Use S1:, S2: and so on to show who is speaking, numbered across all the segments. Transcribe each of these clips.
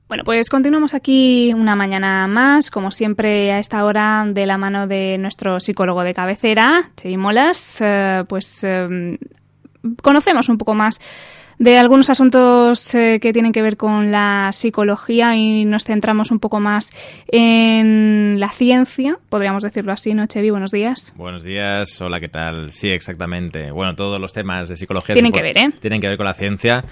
S1: Bueno, pues continuamos aquí una mañana más, como siempre a esta hora, de la mano de nuestro psicólogo de cabecera, Xevi Molas. Conocemos un poco más de algunos asuntos que tienen que ver con la psicología y nos centramos un poco más en la ciencia, podríamos decirlo así, ¿no, Xevi? Buenos días.
S2: Buenos días, hola, ¿qué tal? Sí, exactamente. Bueno, todos los temas de psicología
S1: tienen que ver, ¿eh?
S2: Tienen que ver con la ciencia.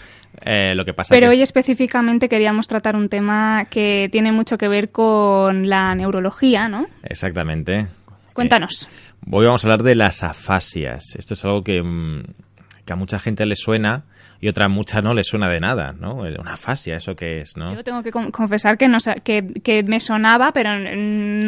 S2: Lo que pasa
S1: Pero
S2: que
S1: hoy específicamente queríamos tratar un tema que tiene mucho que ver con la neurología, ¿no?
S2: Exactamente.
S1: Cuéntanos.
S2: Hoy vamos a hablar de las afasias. Esto es algo que a mucha gente le suena y otra mucha no le suena de nada, ¿no? Una afasia, ¿eso qué es, no?
S1: Yo tengo que confesar que, que me sonaba, pero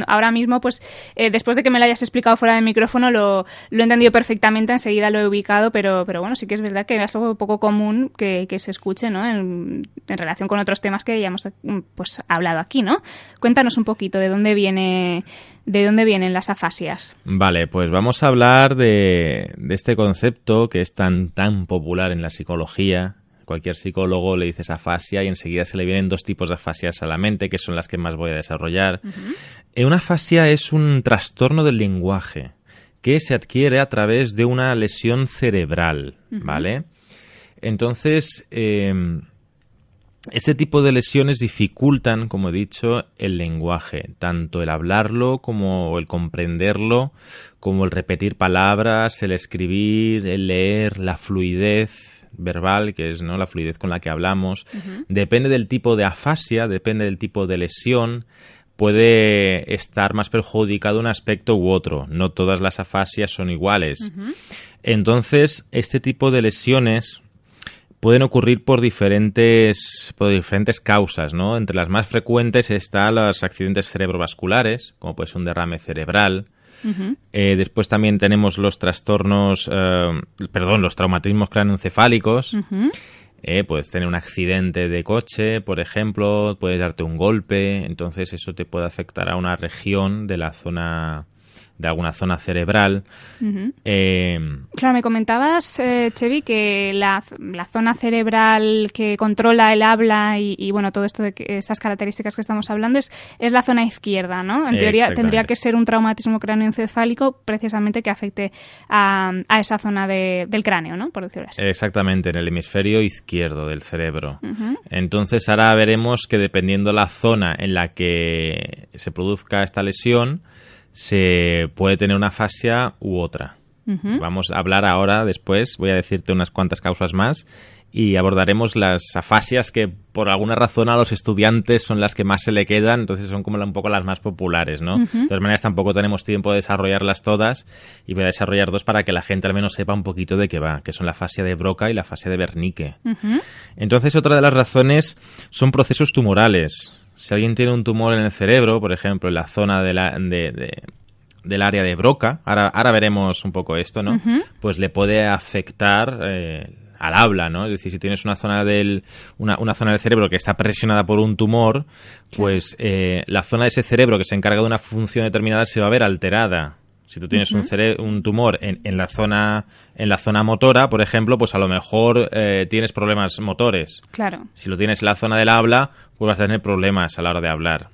S1: ahora mismo, pues después de que me lo hayas explicado fuera del micrófono, lo he entendido perfectamente, enseguida lo he ubicado, pero bueno, sí que es verdad que es algo poco común que se escuche, ¿no? En relación con otros temas que ya hemos pues hablado aquí, ¿no? Cuéntanos un poquito de dónde vienen las afasias.
S2: Vale, pues vamos a hablar de este concepto que es tan popular en la psicología. Cualquier psicólogo le dices afasia y enseguida se le vienen dos tipos de afasias a la mente, que son las que más voy a desarrollar. Una afasia es un trastorno del lenguaje que se adquiere a través de una lesión cerebral, ¿vale? Entonces, ese tipo de lesiones dificultan, como he dicho, el lenguaje, tanto el hablarlo como el comprenderlo, como el repetir palabras, el escribir, el leer, la fluidez verbal, que es, ¿no?, la fluidez con la que hablamos. Depende del tipo de afasia, depende del tipo de lesión, puede estar más perjudicado un aspecto u otro. No todas las afasias son iguales. Entonces, este tipo de lesiones pueden ocurrir por diferentes causas, ¿no? Entre las más frecuentes están los accidentes cerebrovasculares, como puede ser un derrame cerebral. Después también tenemos los trastornos, los traumatismos cráneoencefálicos. Puedes tener un accidente de coche, por ejemplo, puedes darte un golpe, entonces eso te puede afectar a una región de alguna zona cerebral.
S1: Claro, me comentabas, Xevi, que la zona cerebral que controla el habla y bueno, todo esto de estas características que estamos hablando es la zona izquierda, ¿no? En teoría tendría que ser un traumatismo cráneoencefálico precisamente que afecte a esa zona del cráneo, ¿no? Por decirlo así.
S2: Exactamente, en el hemisferio izquierdo del cerebro. Entonces ahora veremos que dependiendo la zona en la que se produzca esta lesión, se puede tener una afasia u otra. Vamos a hablar ahora, después, voy a decirte unas cuantas causas más y abordaremos las afasias que por alguna razón a los estudiantes son las que más se le quedan, entonces son como un poco las más populares, ¿no? De todas maneras tampoco tenemos tiempo de desarrollarlas todas y voy a desarrollar dos para que la gente al menos sepa un poquito de qué va, que son la afasia de Broca y la afasia de Wernicke. Entonces otra de las razones son procesos tumorales. Si alguien tiene un tumor en el cerebro, por ejemplo, en la zona del área de Broca, ahora veremos un poco esto, ¿no? Pues le puede afectar al habla, ¿no? Es decir, si tienes una zona una zona del cerebro que está presionada por un tumor, pues la zona de ese cerebro que se encarga de una función determinada se va a ver alterada. Si tú tienes un tumor en la zona motora, por ejemplo, pues a lo mejor tienes problemas motores.
S1: Claro.
S2: Si lo tienes en la zona del habla, pues vas a tener problemas a la hora de hablar.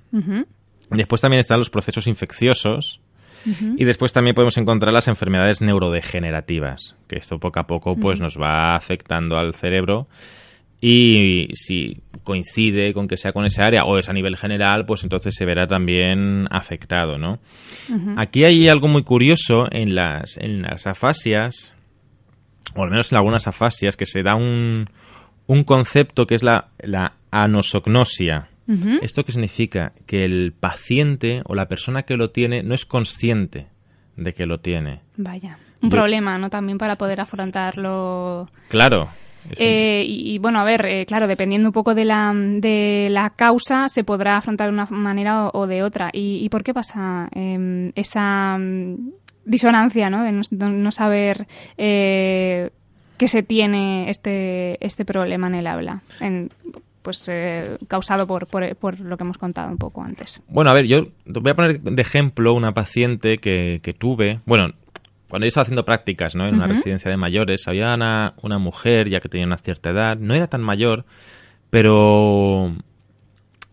S2: Después también están los procesos infecciosos. Y después también podemos encontrar las enfermedades neurodegenerativas, que esto poco a poco pues nos va afectando al cerebro. Y si coincide con que sea con esa área o es a nivel general, pues entonces se verá también afectado, ¿no? Aquí hay algo muy curioso en las afasias, o al menos en algunas afasias, que se da un concepto que es la anosognosia. ¿Esto qué significa? Que el paciente o la persona que lo tiene no es consciente de que lo tiene.
S1: Vaya, un problema, ¿no? También para poder afrontarlo.
S2: Claro.
S1: Y bueno, a ver, claro, dependiendo un poco de la causa, se podrá afrontar de una manera o de otra. ¿Y por qué pasa esa disonancia, ¿no? De no saber que se tiene este problema en el habla, causado por lo que hemos contado un poco antes.
S2: Bueno, a ver, yo te voy a poner de ejemplo una paciente que tuve. Bueno, cuando yo estaba haciendo prácticas, ¿no?, en una residencia de mayores, había una mujer ya que tenía una cierta edad, no era tan mayor, pero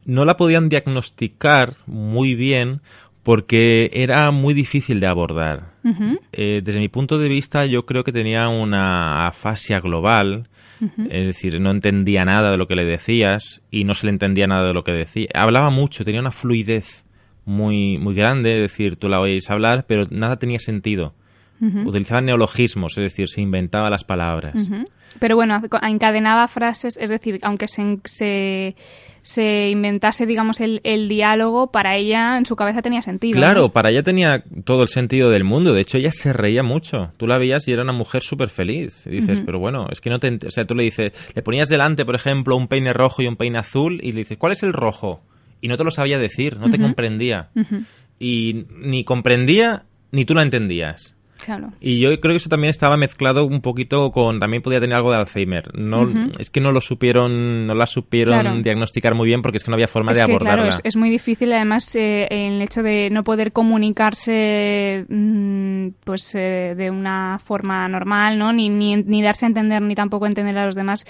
S2: no la podían diagnosticar muy bien porque era muy difícil de abordar.
S1: Uh-huh.
S2: Desde mi punto de vista, yo creo que tenía una afasia global, uh-huh. Es decir, no entendía nada de lo que le decías y no se le entendía nada de lo que decía. Hablaba mucho, tenía una fluidez muy, muy grande, es decir, tú la oías hablar, pero nada tenía sentido. Uh-huh. Utilizaba neologismos, es decir, se inventaba las palabras.
S1: Uh-huh. Pero bueno, encadenaba frases, es decir, aunque se inventase, digamos, el diálogo, para ella en su cabeza tenía sentido.
S2: Claro,
S1: ¿no?
S2: Para ella tenía todo el sentido del mundo. De hecho, ella se reía mucho. Tú la veías y era una mujer súper feliz. Y dices, uh-huh. Pero bueno, es que no te... O sea, tú le dices, le ponías delante, por ejemplo, un peine rojo y un peine azul y le dices, ¿cuál es el rojo? Y no te lo sabía decir, no uh-huh. te comprendía. Uh-huh. Y ni comprendía ni tú la entendías.
S1: Claro.
S2: Y yo creo que eso también estaba mezclado un poquito con... También podía tener algo de Alzheimer. No, uh-huh. Es que no la supieron claro. diagnosticar muy bien porque es que no había forma de abordarla.
S1: Claro, es muy difícil. Además, el hecho de no poder comunicarse pues de una forma normal, ¿no? Ni darse a entender, ni tampoco entender a los demás,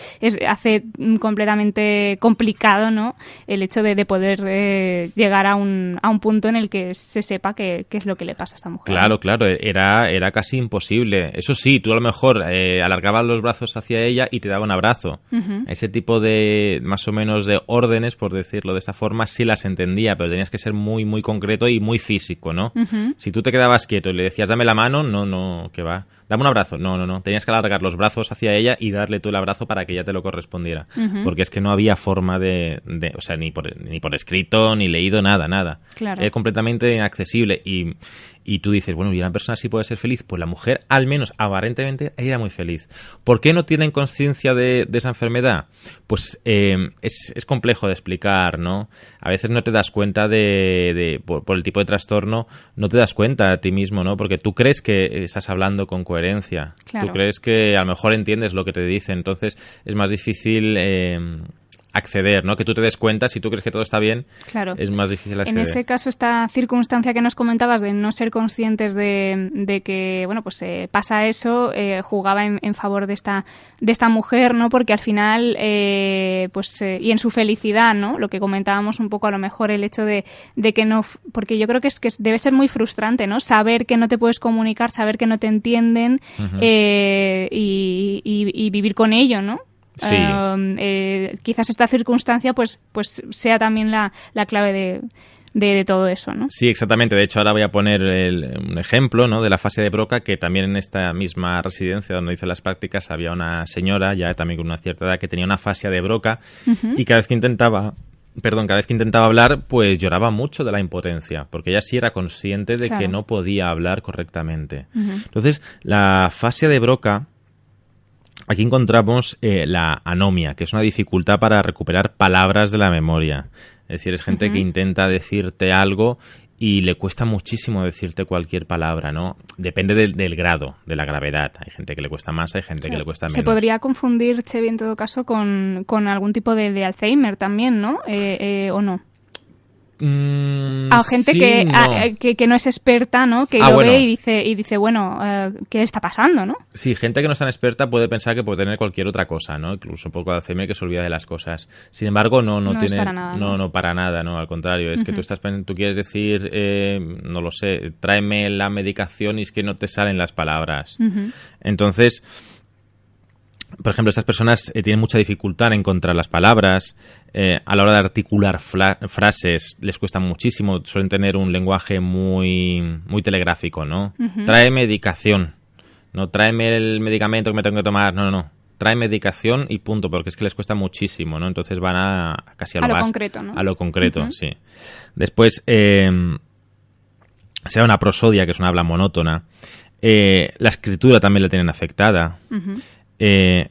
S1: hace completamente complicado, ¿no? El hecho de poder llegar a un punto en el que se sepa qué es lo que le pasa a esta mujer.
S2: Claro, ¿no? Claro. Era casi imposible. Eso sí, tú a lo mejor alargabas los brazos hacia ella y te daba un abrazo. Uh-huh. Ese tipo de, más o menos, de órdenes, por decirlo de esta forma, sí las entendía, pero tenías que ser muy, muy concreto y muy físico, ¿no? Uh-huh. Si tú te quedabas quieto y le decías, dame la mano, no, que va. Dame un abrazo. No. Tenías que alargar los brazos hacia ella y darle tú el abrazo para que ella te lo correspondiera. Uh-huh. Porque es que no había forma de o sea, ni por escrito, ni leído, nada.
S1: Claro.
S2: Era completamente inaccesible. Y tú dices, bueno, ¿y una persona sí puede ser feliz? Pues la mujer, al menos aparentemente, era muy feliz. ¿Por qué no tienen conciencia de esa enfermedad? Pues es complejo de explicar, ¿no? A veces no te das cuenta por el tipo de trastorno, no te das cuenta a ti mismo, ¿no? Porque tú crees que estás hablando con coherencia.
S1: Claro.
S2: Tú crees que a lo mejor entiendes lo que te dicen. Entonces es más difícil... acceder, ¿no? Que tú te des cuenta, si tú crees que todo está bien,
S1: claro.
S2: Es más difícil acceder.
S1: En ese caso, esta circunstancia que nos comentabas de no ser conscientes de que, bueno, pues pasa eso, jugaba en favor de esta mujer, ¿no? Porque al final, y en su felicidad, ¿no? Lo que comentábamos un poco, a lo mejor el hecho de que no, porque yo creo que debe ser muy frustrante, ¿no? Saber que no te puedes comunicar, saber que no te entienden, uh-huh. y vivir con ello, ¿no?
S2: Sí.
S1: Quizás esta circunstancia pues sea también la clave de todo eso, ¿no?
S2: Sí, exactamente. De hecho, ahora voy a poner un ejemplo, ¿no? De la fase de Broca, que también en esta misma residencia donde hice las prácticas había una señora, ya también con una cierta edad, que tenía una fase de Broca, uh-huh. Y cada vez que intentaba hablar, pues lloraba mucho de la impotencia, porque ella sí era consciente de claro. Que no podía hablar correctamente. Uh-huh. Entonces, la fase de Broca, aquí encontramos la anomia, que es una dificultad para recuperar palabras de la memoria. Es decir, es gente uh-huh. que intenta decirte algo y le cuesta muchísimo decirte cualquier palabra, ¿no? Depende del grado, de la gravedad. Hay gente que le cuesta más, hay gente que le cuesta menos.
S1: Se podría confundir, Chevi, en todo caso, con algún tipo de Alzheimer también, ¿no? ¿O no? A gente
S2: sí,
S1: que no es experta, ¿no? Que lo ve y dice, bueno, ¿qué le está pasando, no?
S2: Sí, gente que no es tan experta puede pensar que puede tener cualquier otra cosa, ¿no? Incluso un poco de Alzheimer, que se olvida de las cosas. Sin embargo, no tiene...
S1: para nada,
S2: no para nada, ¿no? Al contrario, es uh-huh. que tú quieres decir, no lo sé, tráeme la medicación y es que no te salen las palabras. Uh-huh. Entonces... Por ejemplo, estas personas tienen mucha dificultad en encontrar las palabras. A la hora de articular frases les cuesta muchísimo. Suelen tener un lenguaje muy, muy telegráfico, ¿no? Uh-huh. Trae medicación. No tráeme el medicamento que me tengo que tomar. No. Trae medicación y punto, porque es que les cuesta muchísimo, ¿no? Entonces van casi a lo
S1: concreto, ¿no?
S2: A lo concreto,
S1: uh-huh.
S2: Sí. Después, será una prosodia, que es una habla monótona. La escritura también la tienen afectada. Uh-huh.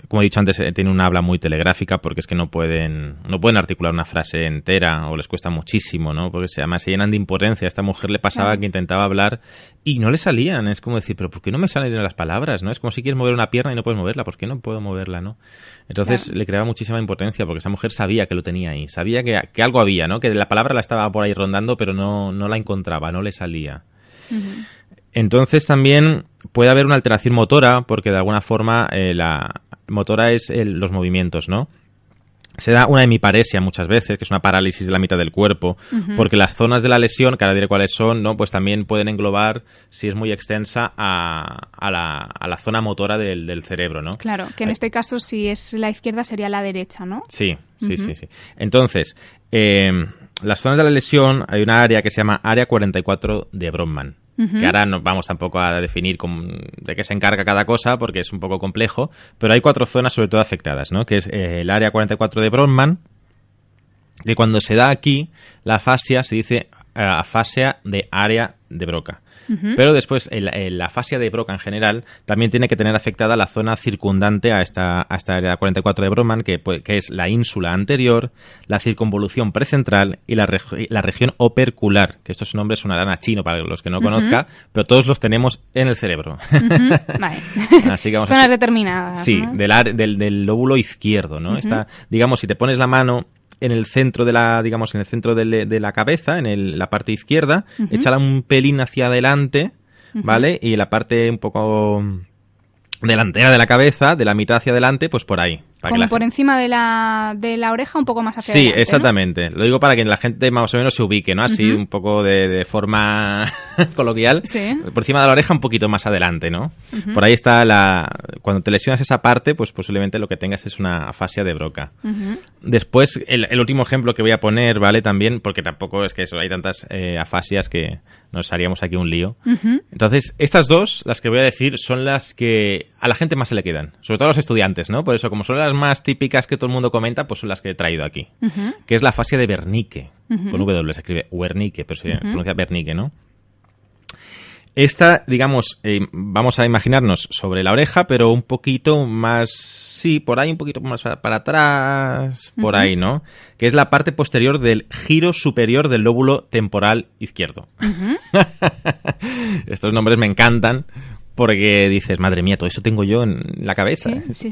S2: Como he dicho antes, tiene una habla muy telegráfica porque es que no pueden articular una frase entera o les cuesta muchísimo, ¿no? Porque además se llenan de impotencia. A esta mujer le pasaba que intentaba hablar y no le salían. Es como decir, ¿pero por qué no me salen las palabras, no? Es como si quieres mover una pierna y no puedes moverla. ¿Por qué no puedo moverla, no? Entonces le creaba muchísima impotencia porque esa mujer sabía que lo tenía ahí. Sabía que algo había, ¿no? Que la palabra la estaba por ahí rondando, pero no la encontraba, no le salía. Uh-huh. Entonces también puede haber una alteración motora, porque de alguna forma la motora es los movimientos, ¿no? Se da una hemiparesia muchas veces, que es una parálisis de la mitad del cuerpo, porque las zonas de la lesión, que ahora diré cuáles son, ¿no? Pues también pueden englobar, si es muy extensa, a la zona motora del cerebro, ¿no?
S1: Claro, que en este caso, si es la izquierda, sería la derecha, ¿no?
S2: Sí. Entonces, las zonas de la lesión, hay una área que se llama área 44 de Brodmann. Que ahora no vamos tampoco a definir de qué se encarga cada cosa, porque es un poco complejo, pero hay 4 zonas sobre todo afectadas, ¿no? Que es el área 44 de Brodmann, que cuando se da aquí, la afasia se dice afasia de área de Broca. Pero después, la afasia de Broca en general también tiene que tener afectada la zona circundante a esta área 44 de Brodmann, que es la ínsula anterior, la circunvolución precentral y la región opercular, que estos nombres sonarán a chino para los que no conozcan, pero todos los tenemos en el cerebro.
S1: Vale.
S2: Así que vamos
S1: zonas determinadas.
S2: Sí,
S1: ¿no?
S2: del lóbulo izquierdo, ¿no? Digamos, si te pones la mano en el centro de la cabeza, en la parte izquierda, échala un pelín hacia adelante, ¿vale? Y la parte un poco delantera de la cabeza, de la mitad hacia adelante, pues por ahí.
S1: Como por encima de la oreja, un poco más hacia adelante.
S2: Sí, exactamente. ¿No? Lo digo para que la gente más o menos se ubique, ¿no? Así un poco de forma coloquial.
S1: Sí.
S2: Por encima de la oreja, un poquito más adelante, ¿no? Por ahí está cuando te lesionas esa parte, pues posiblemente lo que tengas es una afasia de Broca. Después, el último ejemplo que voy a poner, ¿vale? También, porque tampoco es que hay tantas afasias que nos haríamos aquí un lío. Entonces, estas dos, las que voy a decir, son las que a la gente más se le quedan. Sobre todo a los estudiantes, ¿no? Por eso, como son las más típicas que todo el mundo comenta, pues son las que he traído aquí. Que es la afasia de Wernicke. Con W se escribe Wernicke, pero se pronuncia Wernicke, ¿no? Esta, digamos, vamos a imaginarnos sobre la oreja, pero un poquito más, sí, por ahí, un poquito más para atrás, por ahí, ¿no? Que es la parte posterior del giro superior del lóbulo temporal izquierdo. Estos nombres me encantan. Porque dices, madre mía, todo eso tengo yo en la cabeza.
S1: Sí.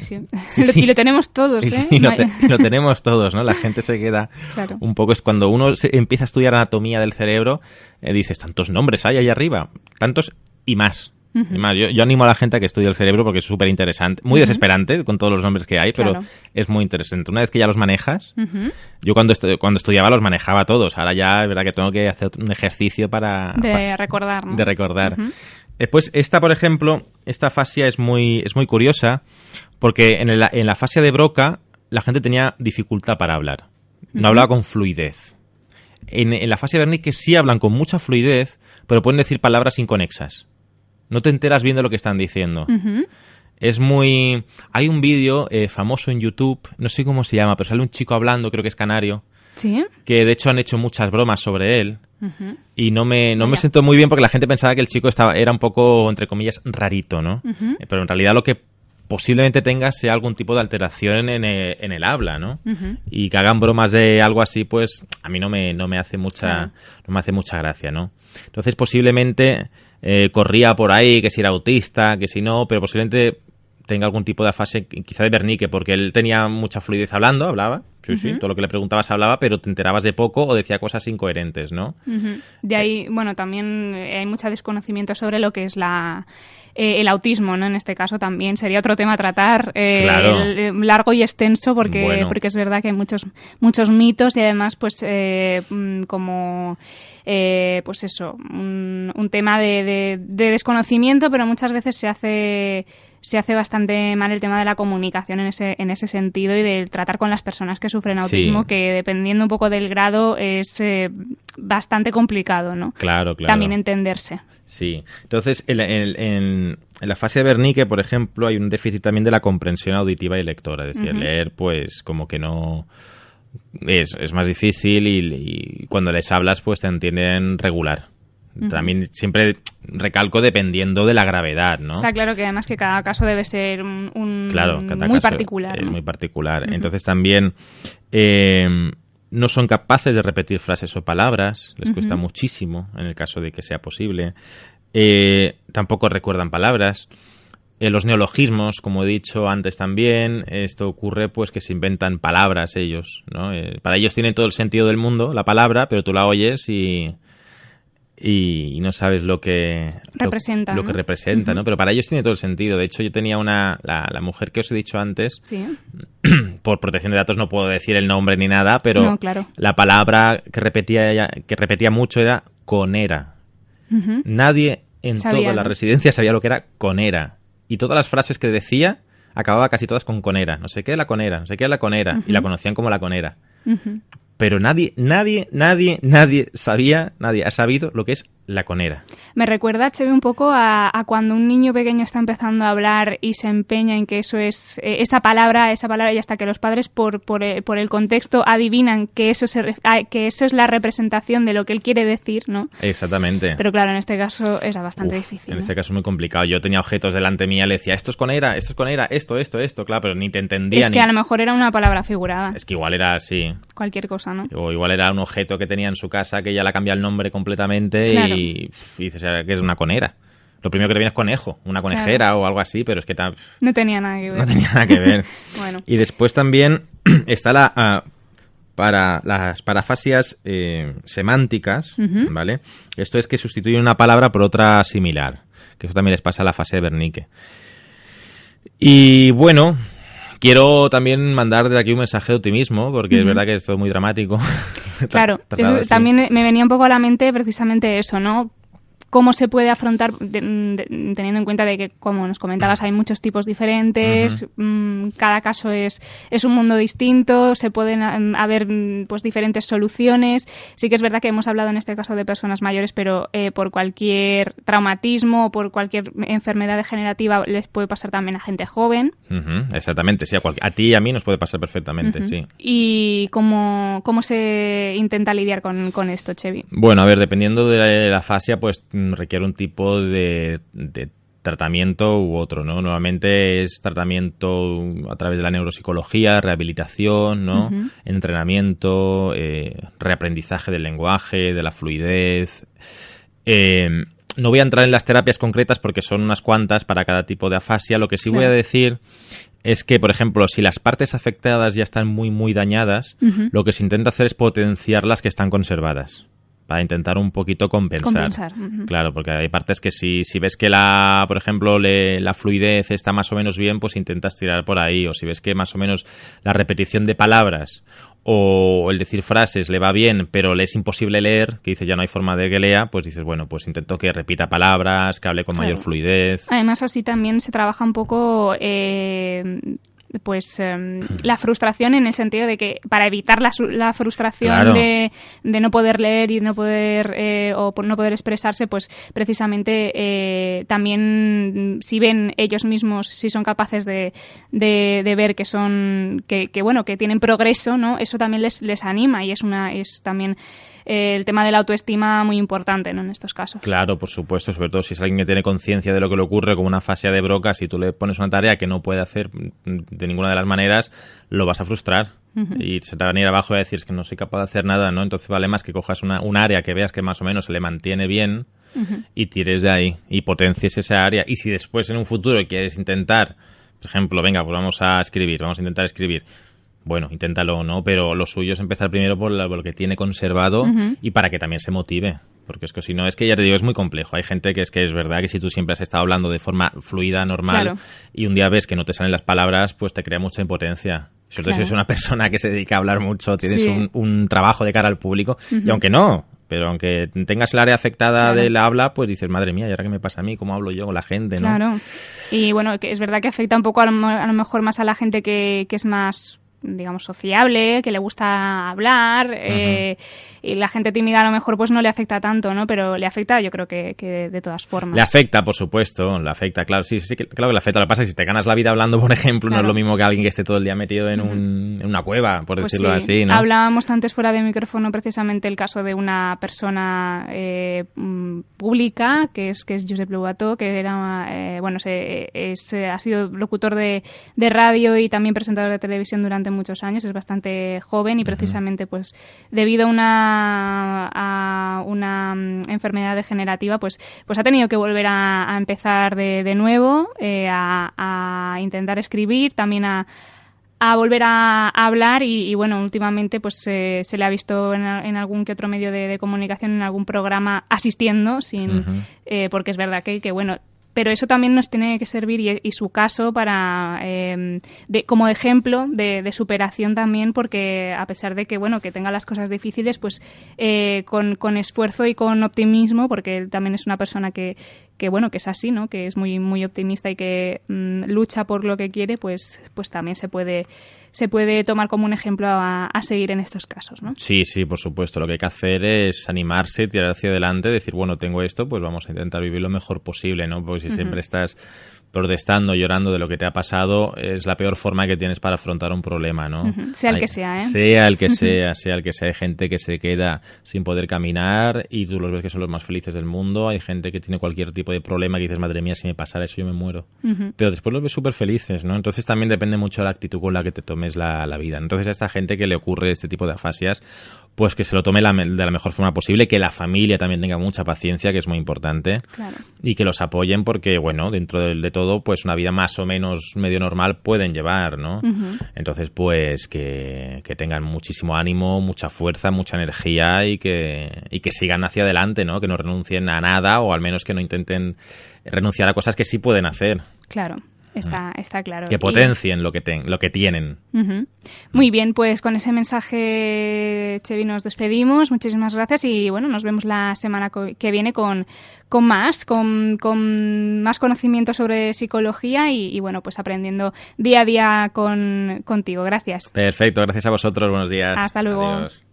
S1: Y lo tenemos todos, ¿eh?
S2: Y lo tenemos todos, ¿no? La gente se queda un poco... Es cuando uno empieza a estudiar anatomía del cerebro, dices, tantos nombres hay ahí arriba, tantos y más. Y más. Yo animo a la gente a que estudie el cerebro porque es súper interesante, muy desesperante con todos los nombres que hay, pero es muy interesante. Una vez que ya los manejas, yo cuando estudiaba los manejaba todos, ahora ya es verdad que tengo que hacer un ejercicio
S1: de recordar, ¿no?
S2: De recordar. Después, por ejemplo, esta afasia es muy curiosa porque en la afasia de Broca la gente tenía dificultad para hablar. No hablaba con fluidez. En la afasia de Wernicke sí hablan con mucha fluidez, pero pueden decir palabras inconexas. No te enteras bien de lo que están diciendo. Es muy... Hay un vídeo famoso en YouTube, no sé cómo se llama, pero sale un chico hablando, creo que es canario.
S1: ¿Sí? Que
S2: de hecho han hecho muchas bromas sobre él. Y no me sentó muy bien porque la gente pensaba que el chico era un poco, entre comillas, rarito, ¿no? Pero en realidad lo que posiblemente tenga sea algún tipo de alteración en el habla, ¿no? Y que hagan bromas de algo así, pues a mí no me hace mucha gracia, ¿no? Entonces posiblemente corría por ahí, que si era autista, que si no, pero posiblemente tenga algún tipo de afasia, quizá de Wernicke, porque él tenía mucha fluidez hablaba, sí, todo lo que le preguntabas hablaba, pero te enterabas de poco o decía cosas incoherentes, ¿no?
S1: De ahí, bueno, también hay mucho desconocimiento sobre lo que es el autismo, ¿no? En este caso también sería otro tema a tratar, largo y extenso, porque es verdad que hay muchos mitos y además, pues, pues eso, un tema de desconocimiento, pero muchas veces se hace bastante mal el tema de la comunicación en ese sentido y de tratar con las personas que sufren autismo, que dependiendo un poco del grado es bastante complicado, ¿no?
S2: Claro.
S1: También entenderse.
S2: Sí. Entonces, en la fase de Wernicke, por ejemplo, hay un déficit también de la comprensión auditiva y lectora. Es decir, leer, pues, como que no... Es más difícil y cuando les hablas, pues, te entienden regular. También siempre recalco dependiendo de la gravedad, ¿no?
S1: Está claro que además que cada caso debe ser muy particular.
S2: Es muy particular. Entonces también no son capaces de repetir frases o palabras, les cuesta muchísimo en el caso de que sea posible. Tampoco recuerdan palabras. Los neologismos, como he dicho antes también, esto ocurre pues que se inventan palabras ellos, ¿no? Para ellos tiene todo el sentido del mundo la palabra, pero tú la oyes y y no sabes lo que
S1: representa,
S2: lo que representa, ¿no? Pero para ellos tiene todo el sentido. De hecho, yo tenía la mujer que os he dicho antes,
S1: sí.
S2: Por protección de datos no puedo decir el nombre ni nada, pero
S1: no, claro.
S2: la palabra que repetía mucho era conera. Nadie en toda la residencia sabía lo que era conera. Y todas las frases que decía acababa casi todas con conera. No sé qué es la conera, no sé qué es la conera. Y la conocían como la conera. Pero nadie ha sabido lo que es la conera.
S1: Me recuerda, Cheve, un poco a cuando un niño pequeño está empezando a hablar y se empeña en que eso es esa palabra, y hasta que los padres por el contexto adivinan que eso es la representación de lo que él quiere decir, ¿no?
S2: Exactamente.
S1: Pero claro, en este caso era bastante difícil.
S2: En este caso es muy complicado. Yo tenía objetos delante mía, le decía, esto es conera, esto, claro, pero ni te entendía.
S1: Es que a lo mejor era una palabra figurada.
S2: Es que igual era así.
S1: Cualquier cosa, ¿no?
S2: O igual era un objeto que tenía en su casa que ya le ha cambiado el nombre completamente, claro. Y dices que es una conera. Lo primero que te viene es conejo, una conejera, claro. O algo así, pero es que
S1: no tenía nada que ver.
S2: No tenía nada que ver.
S1: Bueno.
S2: Y después también está para las parafasias semánticas, ¿vale? Esto es que sustituyen una palabra por otra similar, que eso también les pasa a la fase de Wernicke. Y bueno, quiero también mandar desde aquí un mensaje de optimismo, porque es verdad que esto es muy dramático.
S1: Claro, también me venía un poco a la mente precisamente eso, ¿no? Cómo se puede afrontar, teniendo en cuenta de que, como nos comentabas, hay muchos tipos diferentes, cada caso es un mundo distinto, se pueden haber pues diferentes soluciones. Sí que es verdad que hemos hablado en este caso de personas mayores, pero por cualquier traumatismo o por cualquier enfermedad degenerativa les puede pasar también a gente joven.
S2: Exactamente, sí, a ti y a mí nos puede pasar perfectamente, sí.
S1: ¿Y cómo se intenta lidiar con esto, Chevy?
S2: Bueno, a ver, dependiendo de la fascia, pues requiere un tipo de tratamiento u otro, ¿no? Normalmente es tratamiento a través de la neuropsicología, rehabilitación, ¿no? Entrenamiento, reaprendizaje del lenguaje, de la fluidez. No voy a entrar en las terapias concretas porque son unas cuantas para cada tipo de afasia. Lo que sí voy a decir es que, por ejemplo, si las partes afectadas ya están muy, muy dañadas, lo que se intenta hacer es potenciar las que están conservadas, para intentar un poquito compensar. Claro, porque hay partes que si ves que por ejemplo, la fluidez está más o menos bien, pues intentas tirar por ahí. O si ves que más o menos la repetición de palabras o el decir frases le va bien, pero le es imposible leer, que dices ya no hay forma de que lea, pues dices, bueno, pues intento que repita palabras, que hable con mayor fluidez. Además,
S1: así también se trabaja un poco la frustración, en el sentido de que para evitar la frustración, claro, de no poder leer y no poder o por no poder expresarse, pues precisamente también si ven ellos mismos, si son capaces de ver que son que tienen progreso, ¿no? Eso también les anima, y es también el tema de la autoestima muy importante, ¿no? En estos casos.
S2: Claro, por supuesto, sobre todo si es alguien que tiene conciencia de lo que le ocurre, como una fascia de Broca, si tú le pones una tarea que no puede hacer de ninguna de las maneras, lo vas a frustrar. Y se te va a venir abajo y a decir, es que no soy capaz de hacer nada, ¿no? Entonces vale más que cojas un área que veas que más o menos se le mantiene bien y tires de ahí y potencies esa área. Y si después en un futuro quieres intentar, por ejemplo, venga, pues vamos a intentar escribir. Bueno, inténtalo, ¿no? Pero lo suyo es empezar primero por lo que tiene conservado y para que también se motive. Porque es que si no, es que ya te digo, es muy complejo. Hay gente que es verdad que si tú siempre has estado hablando de forma fluida, normal, claro, y un día ves que no te salen las palabras, pues te crea mucha impotencia. Sobre todo si eres una persona que se dedica a hablar mucho, tienes un trabajo de cara al público, y aunque no, pero aunque tengas el área afectada del habla, pues dices, madre mía, ¿y ahora qué me pasa a mí? ¿Cómo hablo yo con la gente? ¿No?
S1: Claro. Y bueno, que es verdad que afecta un poco a lo mejor más a la gente que es más, digamos, sociable, que le gusta hablar, y la gente tímida a lo mejor pues no le afecta tanto, ¿no? Pero le afecta, yo creo que de todas formas.
S2: Le afecta, por supuesto, le afecta, claro, sí, claro que le afecta. Lo que pasa es que si te ganas la vida hablando, por ejemplo, no es lo mismo que alguien que esté todo el día metido en una cueva, por decirlo así, ¿no?
S1: Hablábamos antes fuera de micrófono precisamente el caso de una persona pública, que es Josep Lobato, que era, ha sido locutor de radio y también presentador de televisión durante muchos años, es bastante joven y precisamente pues debido a una enfermedad degenerativa pues ha tenido que volver a empezar de nuevo, a intentar escribir, también a volver a hablar y bueno, últimamente pues se le ha visto en algún que otro medio de comunicación, en algún programa asistiendo, porque es verdad que bueno, pero eso también nos tiene que servir y su caso para como ejemplo de superación también, porque a pesar de que bueno, que tenga las cosas difíciles, pues con esfuerzo y con optimismo, porque él también es una persona que bueno, que es así, ¿no? Que es muy muy optimista y que lucha por lo que quiere, pues también se puede tomar como un ejemplo a seguir en estos casos, ¿no?
S2: Sí, por supuesto. Lo que hay que hacer es animarse, tirar hacia adelante, decir, bueno, tengo esto, pues vamos a intentar vivir lo mejor posible, ¿no? Porque si siempre estás protestando, llorando de lo que te ha pasado, es la peor forma que tienes para afrontar un problema, ¿no?
S1: Sea el que sea, ¿eh?
S2: Sea el que sea, sea el que sea. Hay gente que se queda sin poder caminar y tú los ves que son los más felices del mundo. Hay gente que tiene cualquier tipo de problema que dices, madre mía, si me pasara eso yo me muero. Pero después los ves súper felices, ¿no? Entonces también depende mucho de la actitud con la que te tomes la vida. Entonces a esta gente que le ocurre este tipo de afasias, pues que se lo tome de la mejor forma posible, que la familia también tenga mucha paciencia, que es muy importante,
S1: claro,
S2: y que los apoyen porque, bueno, dentro de todo, pues una vida más o menos medio normal pueden llevar, ¿no? Entonces, pues que tengan muchísimo ánimo, mucha fuerza, mucha energía y que sigan hacia adelante, ¿no? Que no renuncien a nada o al menos que no intenten renunciar a cosas que sí pueden hacer.
S1: Claro. Está claro.
S2: Que potencien lo que tienen.
S1: Muy bien, pues con ese mensaje, Chevi, nos despedimos. Muchísimas gracias y bueno, nos vemos la semana que viene con más conocimiento sobre psicología y bueno, pues aprendiendo día a día contigo. Gracias.
S2: Perfecto, gracias a vosotros. Buenos días.
S1: Hasta luego.
S2: Adiós.